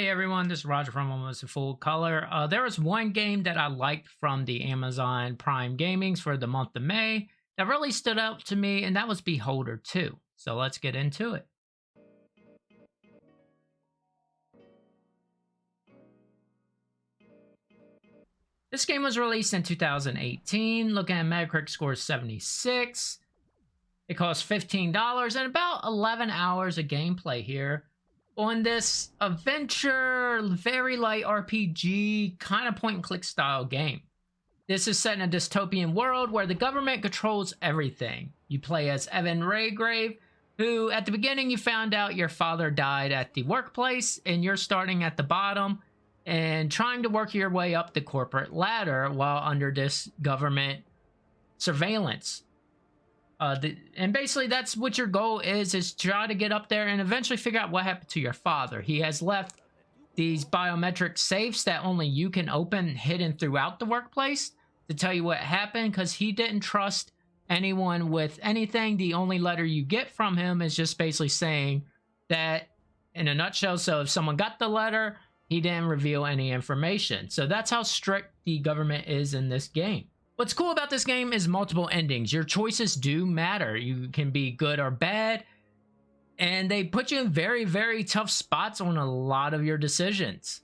Hey everyone, this is Roger from Almost a Full Color. There was one game that I liked from the Amazon Prime Gamings for the month of May that really stood out to me, and that was Beholder 2. So let's get into it. This game was released in 2018. Looking at Metacritic score 76. It costs $15 and about 11 hours of gameplay here on this adventure, very light RPG, kind of point and click style game. This is set in a dystopian world where the government controls everything. You play as Evan Raygrave, who at the beginning you found out your father died at the workplace, and you're starting at the bottom and trying to work your way up the corporate ladder while under this government surveillance. And basically that's what your goal is try to get up there and eventually figure out what happened to your father. He has left these biometric safes that only you can open hidden throughout the workplace to tell you what happened, because he didn't trust anyone with anything. The only letter you get from him is just basically saying that in a nutshell. So if someone got the letter, he didn't reveal any information. So that's how strict the government is in this game. What's cool about this game is multiple endings. Your choices do matter. You can be good or bad, and they put you in very, very tough spots on a lot of your decisions.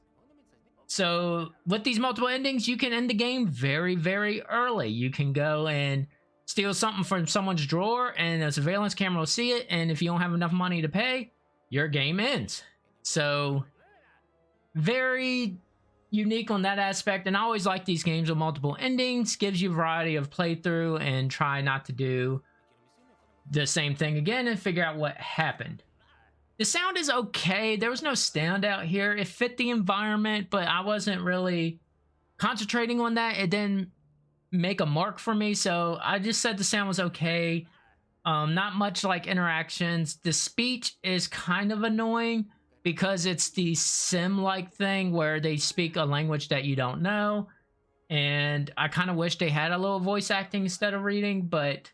So with these multiple endings, you can end the game very, very early. You can go and steal something from someone's drawer, and a surveillance camera will see it, and if you don't have enough money to pay, your game ends. So very unique on that aspect, and I always like these games with multiple endings. Gives you a variety of playthrough and try not to do the same thing again and figure out what happened. The sound is okay. There was no standout here. It fit the environment, but I wasn't really concentrating on that. It didn't make a mark for me, so I just said the sound was okay. Not much like interactions. The speech is kind of annoying because it's the sim-like thing where they speak a language that you don't know. And I kind of wish they had a little voice acting instead of reading, but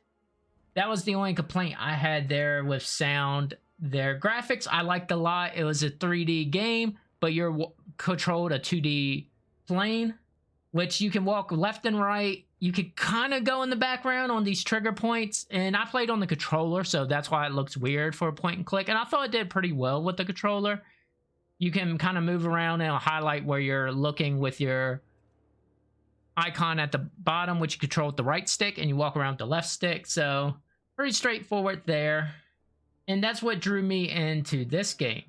that was the only complaint I had there with sound. Their graphics, I liked a lot. It was a 3D game, but you're controlled a 2D plane, which you can walk left and right. You could kind of go in the background on these trigger points, and I played on the controller, so that's why it looks weird for a point and click, and I thought it did pretty well with the controller. You can kind of move around and highlight where you're looking with your icon at the bottom, which you control with the right stick, and you walk around with the left stick, so pretty straightforward there. And that's what drew me into this game.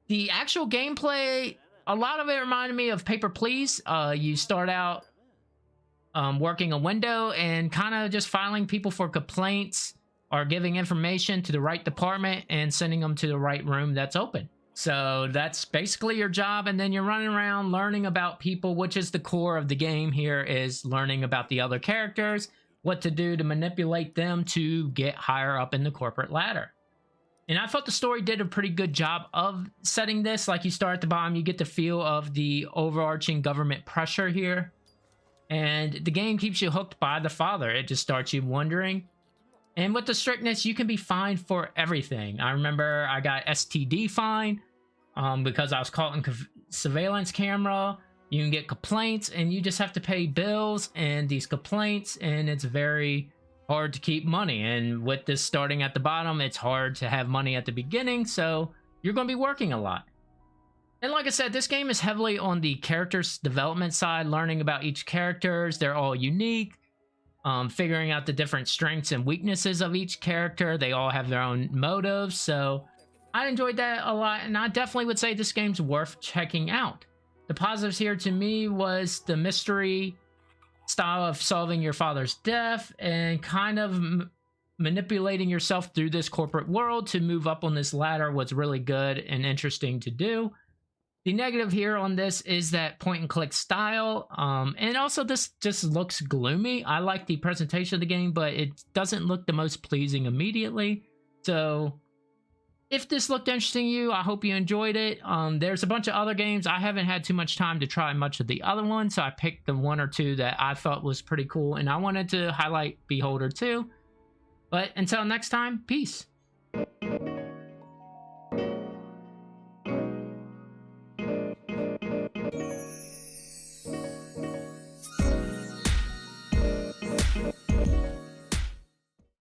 The actual gameplay, a lot of it reminded me of Paper Please. You start out working a window and kind of just filing people for complaints or giving information to the right department and sending them to the right room that's open. So that's basically your job, and then you're running around learning about people, which is the core of the game here, is learning about the other characters, what to do to manipulate them to get higher up in the corporate ladder. And I thought the story did a pretty good job of setting this. Like, you start at the bottom, you get the feel of the overarching government pressure here. And the game keeps you hooked by the father. It just starts you wondering. And with the strictness, you can be fined for everything. I remember I got STD fine because I was caught in surveillance camera. You can get complaints, and you just have to pay bills and these complaints, and it's very hard to keep money. And with this starting at the bottom, it's hard to have money at the beginning, so you're going to be working a lot. And like I said, this game is heavily on the characters development side, learning about each characters. They're all unique, figuring out the different strengths and weaknesses of each character. They all have their own motives, so I enjoyed that a lot, and I definitely would say this game's worth checking out. The positives here to me was the mystery style of solving your father's death and kind of manipulating yourself through this corporate world to move up on this ladder was really good and interesting to do. The negative here on this is that point and click style, and also this just looks gloomy. I like the presentation of the game, but it doesn't look the most pleasing immediately. So if this looked interesting to you, I hope you enjoyed it. There's a bunch of other games. I haven't had too much time to try much of the other ones, so I picked the one or two that I thought was pretty cool, and I wanted to highlight Beholder 2. But until next time, peace.